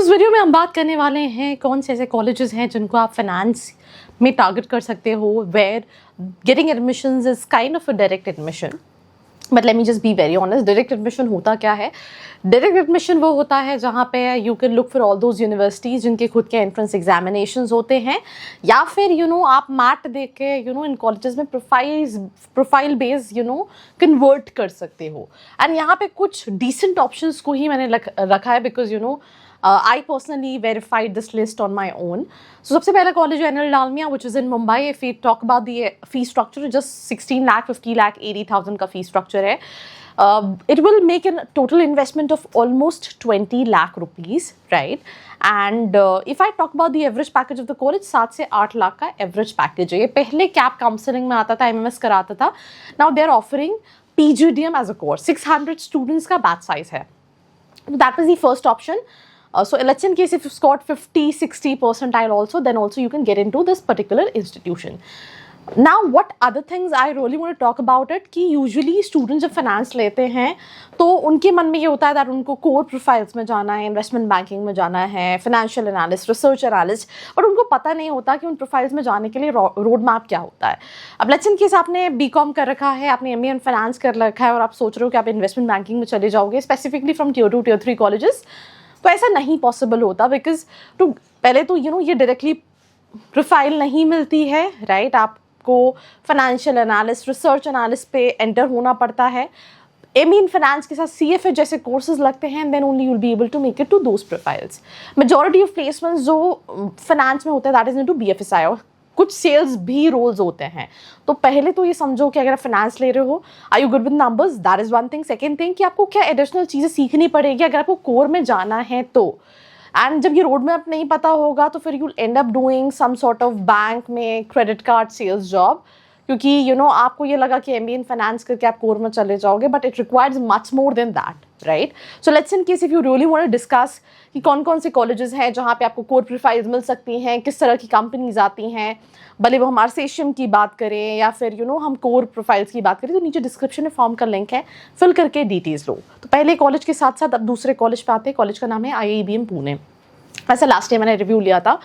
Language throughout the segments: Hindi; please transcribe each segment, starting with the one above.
इस वीडियो में हम बात करने वाले हैं कौन से ऐसे कॉलेजेस हैं जिनको आप फाइनेंस में टारगेट कर सकते हो, where getting admissions is kind of a direct admission. But let me just be very honest, direct admission होता क्या है? डायरेक्ट एडमिशन वो होता है जहाँ पे you can look for all those universities जिनके खुद के एंट्रेंस एग्जामिनेशंस होते हैं, या फिर आप मैट देख के इन कॉलेजेस में प्रोफाइल बेस कन्वर्ट कर सकते हो। एंड यहाँ पे कुछ डिसेंट ऑप्शंस को ही मैंने रखा है because I personally verified this list on my own. So सबसे पहला कॉलेज है NL Dalmia, which is in Mumbai. If we talk about the fee structure, just 16 lakh, 50 lakh, 80,000 का fee structure है. It will make a total investment of almost 20 lakh rupees, right? And if I talk about the average package of the college, 7 से 8 लाख का average package है. ये पहले कैप काउंसलिंग में आता था, MMS कराता था. Now they are offering PGDM as a course. 600 students का batch size है. That was the first option. So let's say in case if you've scored 50-60 percentile also, then also you can get into this particular institution. Now what other things I really want to talk about it कि usually students जब finance लेते हैं तो उनके मन में ये होता है that उनको core profiles में जाना है, investment banking में जाना है, financial analyst, research analyst, but उनको पता नहीं होता कि उन profiles में जाने के लिए road map क्या होता है। अब let's say in case आपने BCom कर रखा है, आपने MA in finance कर रखा है और आप सोच रहे हो कि आप investment banking में चले जाओगे, specifically from tier 2, tier 3 colleges, तो ऐसा नहीं पॉसिबल होता बिकॉज पहले तो ये डायरेक्टली प्रोफाइल नहीं मिलती है, राइट? आपको फाइनेंशियल एनालिस्ट, रिसर्च एनालिस्ट पे एंटर होना पड़ता है। एमए इन फाइनेंस के साथ CFA जैसे कोर्सेज लगते हैं, then only you will be able to make it to those profiles. Majority of placements जो फाइनेंस में होते हैं दैट इज इनटू BFSI और कुछ सेल्स भी रोल्स होते हैं। तो पहले तो ये समझो कि अगर आप फाइनेंस ले रहे हो, are you good with numbers, that is one thing. Second thing कि आपको क्या एडिशनल चीज़ें सीखनी पड़ेगी अगर आपको कोर में जाना है तो। एंड जब ये रोड मैप नहीं पता होगा तो फिर you end up doing some sort of bank में क्रेडिट कार्ड सेल्स जॉब, क्योंकि आपको ये लगा कि MBA इन फाइनेंस करके आप कोर में चले जाओगे, but it requires much more than that, right? So let's in case if you really want to discuss कि कौन कौन से कॉलेजेस हैं जहाँ पे आपको कोर प्रोफाइल्स मिल सकती हैं, किस तरह की कंपनीज आती हैं, भले वो हम RCSM की बात करें या फिर हम कोर प्रोफाइल्स की बात करें, तो नीचे डिस्क्रिप्शन में फॉर्म का लिंक है, फिल करके डिटेल्स लो। तो पहले कॉलेज के साथ साथ अब दूसरे कॉलेज पे आते हैं। कॉलेज का नाम है IIBM पुणे। ऐसा लास्ट टाइम मैंने रिव्यू लिया था।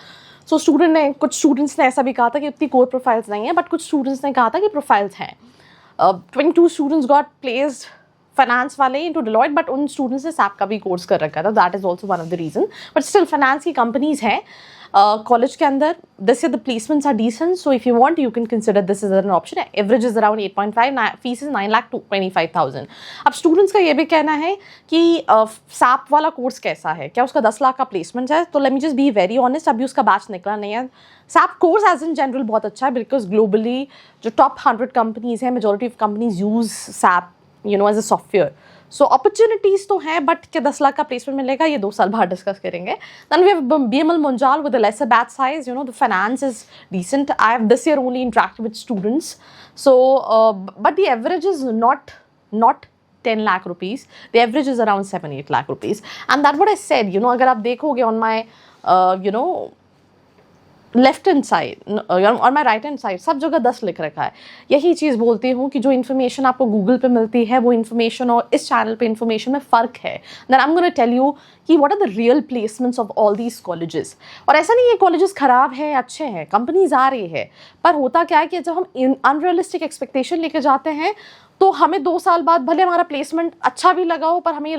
सो कुछ स्टूडेंट्स ने ऐसा भी कहा था कि उतनी कोर प्रोफाइल्स नहीं है, बट कुछ स्टूडेंट्स ने कहा था कि प्रोफाइल्स हैं। 22 स्टूडेंट्स गॉट प्लेस्ड फाइनेंस वाले इनटू Deloitte, बट उन स्टूडेंट्स ने SAP का भी कोर्स कर रखा था। That is also one of the reason, but still finance की कंपनीज हैं कॉलेज के अंदर। This year the placements are decent, so if you want you can consider this is an option. Average is around 8.5, fees is 9,25,000। अब स्टूडेंट्स का ये भी कहना है कि SAP वाला कोर्स कैसा है, क्या उसका 10 लाख का प्लेसमेंट है? तो let me just be very honest, अभी उसका बैच निकला नहीं है। SAP course as in general बहुत अच्छा है बिकॉज ग्लोबली जो टॉप 100 कंपनीज हैं, majority of companies use SAP as a software. So opportunities तो हैं, बट क्या 10 लाख का प्लेसमेंट मिलेगा, ये 2 साल बाद डिस्कस करेंगे। Then we have BML Munjal with a lesser batch size. The finance is decent. I have this year only interacted with students, so but the average is not 10 lakh rupees. The average is around 7-8 lakh rupees, and that's what I said. अगर आप देखोगे on my left hand side और माई राइट हैंड साइड सब जगह 10 लिख रखा है। यही चीज़ बोलती हूँ कि जो इन्फॉर्मेशन आपको गूगल पे मिलती है वो इन्फॉर्मेशन और इस चैनल पे इन्फॉर्मेशन में फ़र्क है। Then I am gonna tell you कि what are the real placements of all these colleges. और ऐसा नहीं है कॉलेजेस ख़राब हैं, अच्छे हैं, कंपनीज आ रही है, पर होता क्या है कि जब हम अनरियलिस्टिक एक्सपेक्टेशन लेके जाते हैं तो हमें 2 साल बाद भले हमारा प्लेसमेंट अच्छा भी लगा हो, पर हमें